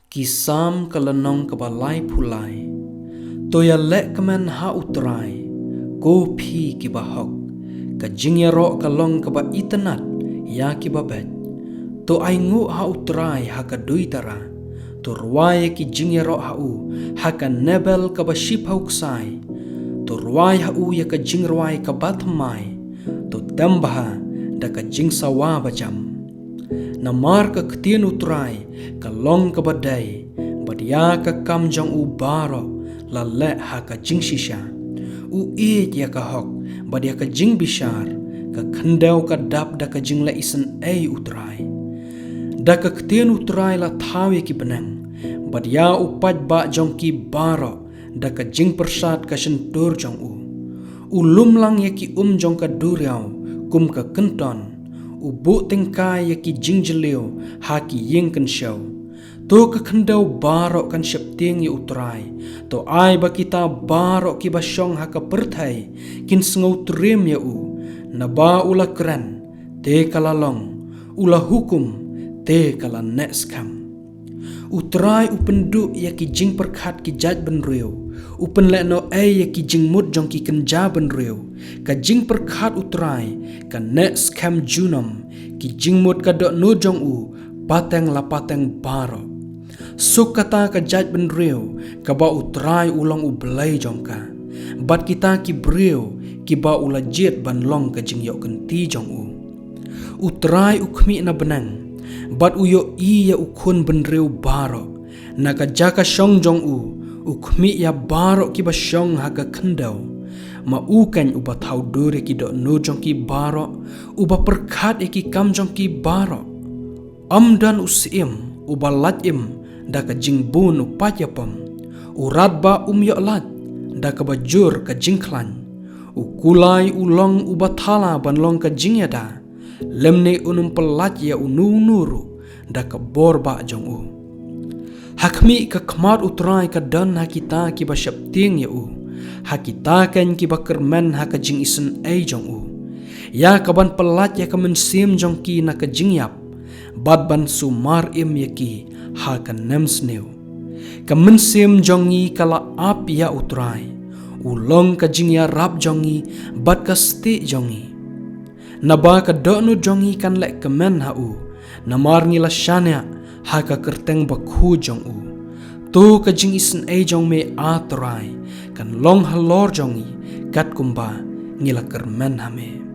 Kisam kalanong kabalay pulay, toya lek kemen ha utrai, go pi kibahok, ka jingyaro kalong kaba itanat, ya kibabet, to ay ngu ha utrai ha kadui tara, to ruay ki jingyaro ha u, ha ka nebel kaba ship ha uksay, to ruay ha u ya ka jingruay kabatmay, to tembaha da ka jingsawa bajam. Namar ka ketien utrai ka long ka badai badia ka kam jong u baro la le ha ka jing shisha u ya ka hok badia ka jing bishar ka khandau ka dap da ka jing la isen utrai da ka ketien utrai la thawe ki benang badia upat ba jong ki baro da ka jing persat ka sentur jong u lumlang ya ki jong ka duriau kum ka kenton ubu tengkai ya ki jingjelio ha ki yeng kan show to ka khandau barok kan septing ya utrai to ai ba kita barok ki basyong ha ka perthai kin sngau trim ya u na ba ula kran te kalalong ula hukum te kala next kam utrai upendu ya ki jing perkhat ki jaj ben reu upen le no ya ki jing mut jong ki kenja ben reu ka jing perkhat utrai ka next kam junam ki jing mut ka do no jong u pateng la pateng baro suk kata ka jaj ben reu ka ba utrai ulang u belai jong ka bat kita ki breu ki ba ula jet ban long ka jing yok kenti jong u utrai ukmi na benang bat uyo iya ukun benreu baro naga jaka shong jong u ukmi ya baro ki ba shong haga khandau ma ukan uba thau dore ki do no jong ki baro uba perkhat ki kam jong ki baro amdan usim uba latim da ka jingbun upajapam urat ba yo lat da ka bajur ka jingklan ukulai ulong uba thala ban long ka jingyada lemne unum pelat ya nuru da ka borba jong u hakmi ka khmat utrai ka dan hakita ki ba shapting ya u hakita kan ki ba kermen ha ka jing isen jong u ya ka ban pelat ya ka mensim jong ki na ka jingyap bad ban sumar im ya ki ha ka nemsneu ka mensim jongi kala ap ya utrai ulong ka jingya rap jongi bad ka sti jongi naba ka dono jongi kan lek kemen ha u namar ngila shanya ha ka kerteng bakhu jong u tu ka jing isen jong me atrai kan long halor jongi kat kumba ngila kermen ha me